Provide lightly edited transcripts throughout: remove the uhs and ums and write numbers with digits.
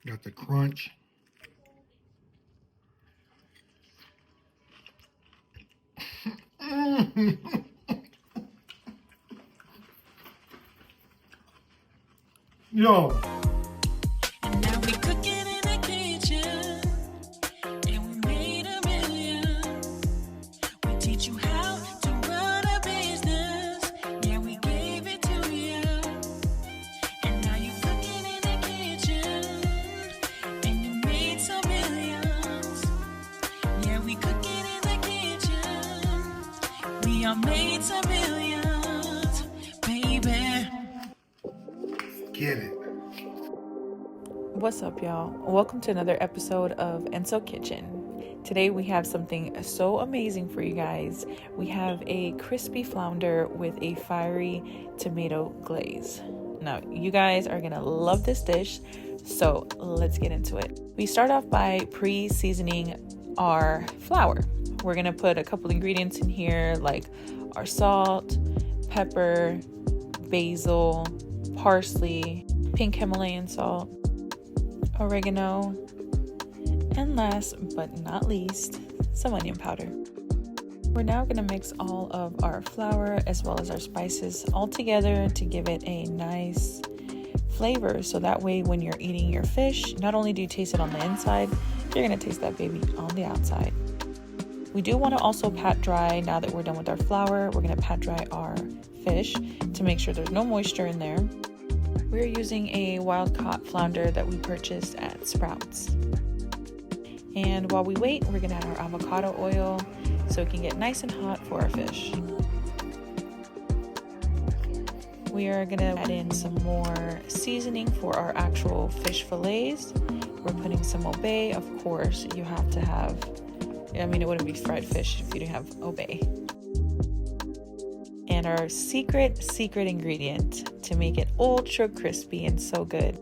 Got the crunch. Yo. And now we cooking in the kitchen, and we made a million. We teach you how to run a business. Yeah, we gave it to you. And now you cooking in the kitchen, and you made some millions. Yeah, we cooking in the kitchen. We all made some millions, baby. Get it. What's up, y'all? Welcome to another episode of Ensop Kitchen. Today we have something so amazing for you guys. We have a crispy flounder with a fiery tomato glaze. Now, you guys are gonna love this dish, so let's get into it. We start off by pre-seasoning our flour. We're gonna put a couple ingredients in here like our salt, pepper, basil, parsley, pink Himalayan salt, oregano, and last but not least, some onion powder. We're now going to mix all of our flour as well as our spices all together to give it a nice flavor, so that way when you're eating your fish, not only do you taste it on the inside, you're going to taste that baby on the outside. We do want to also pat dry, now that we're done with our flour, we're going to pat dry our fish to make sure there's no moisture in there. We're using a wild-caught flounder that we purchased at Sprouts. And while we wait, we're going to add our avocado oil so it can get nice and hot for our fish. We are going to add in some more seasoning for our actual fish fillets. We're putting some obey. Of course, you have to have, it wouldn't be fried fish if you didn't have obey. And our secret ingredient to make it ultra crispy and so good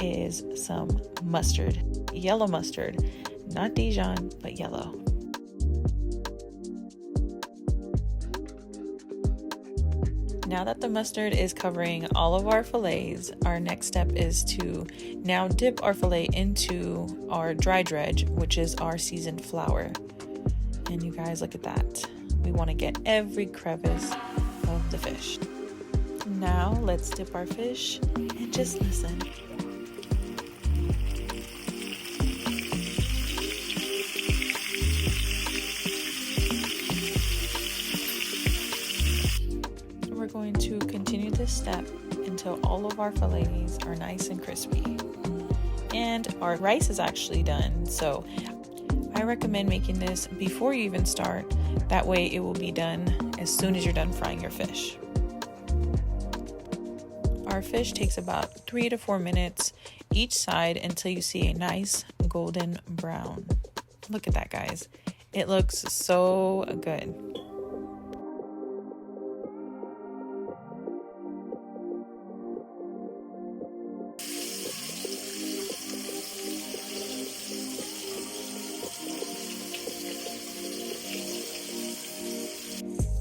is some mustard. Yellow mustard, not Dijon, but yellow. Now that the mustard is covering all of our fillets, our next step is to now dip our fillet into our dry dredge, which is our seasoned flour. And you guys, look at that. We want to get every crevice of the fish. Now let's dip our fish and just listen. We're going to continue this step until all of our fillets are nice and crispy. And our rice is actually done, so I recommend making this before you even start. That way it will be done as soon as you're done frying your fish. Our fish takes about 3 to 4 minutes each side until you see a nice golden brown. Look at that, guys. It looks so good.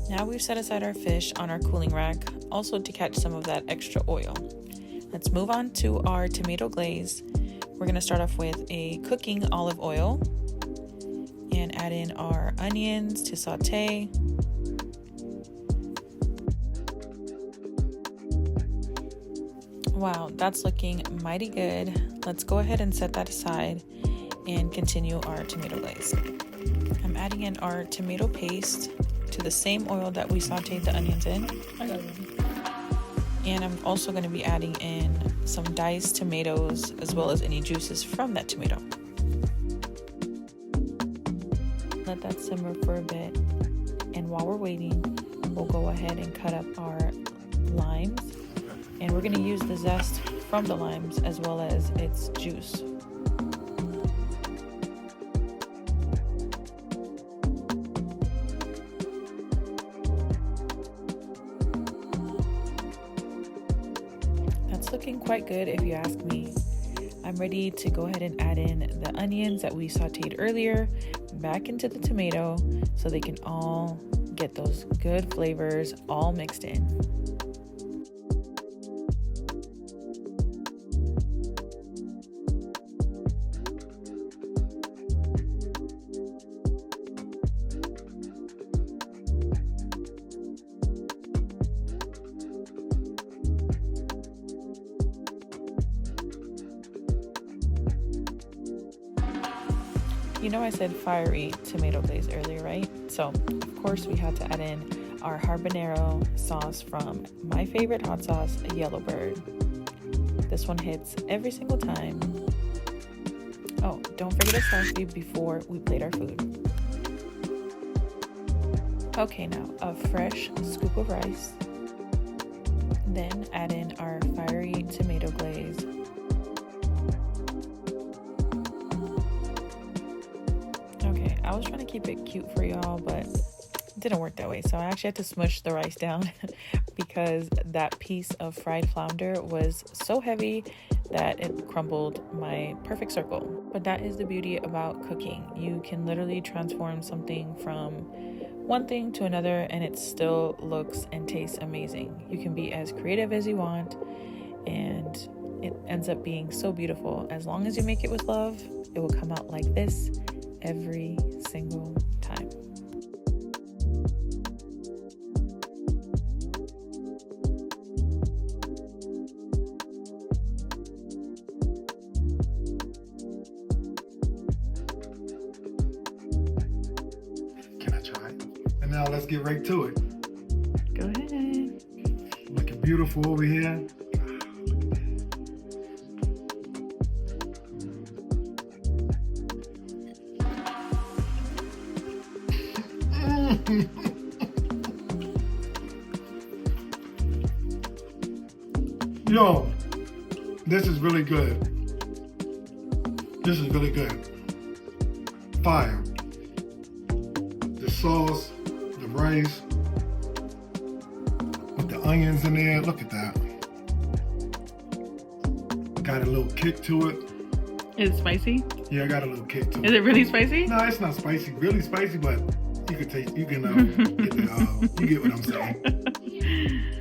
Now we've set aside our fish on our cooling rack, also to catch some of that extra oil. Let's move on to our tomato glaze. We're going to start off with a cooking olive oil and add in our onions to saute. Wow, that's looking mighty good. Let's go ahead and set that aside and continue our tomato glaze. I'm adding in our tomato paste to the same oil that we sauteed the onions in. And I'm also going to be adding in some diced tomatoes as well as any juices from that tomato. Let that simmer for a bit. And while we're waiting, we'll go ahead and cut up our limes. And we're going to use the zest from the limes as well as its juice. Looking quite good if you ask me. I'm ready to go ahead and add in the onions that we sauteed earlier back into the tomato so they can all get those good flavors all mixed in. You know I said fiery tomato glaze earlier, right? So, of course, we had to add in our habanero sauce from my favorite hot sauce, Yellowbird. This one hits every single time. Oh, don't forget to selfie before we plate our food. Okay, now a fresh scoop of rice. Then add in our fiery tomato glaze. Okay, I was trying to keep it cute for y'all, but it didn't work that way. So I actually had to smush the rice down because that piece of fried flounder was so heavy that it crumbled my perfect circle. But that is the beauty about cooking. You can literally transform something from one thing to another and it still looks and tastes amazing. You can be as creative as you want and it ends up being so beautiful. As long as you make it with love, it will come out like this every single time. Can I try it? And now let's get right to it. Go ahead. Looking beautiful over here. Yo, this is really good. This is really good. Fire. The sauce, the rice, with the onions in there. Look at that. Got a little kick to it. Is it spicy? Yeah, I got a little kick to it. Is it really spicy? No, it's not spicy, really spicy, but you can taste, you can, you get what I'm saying.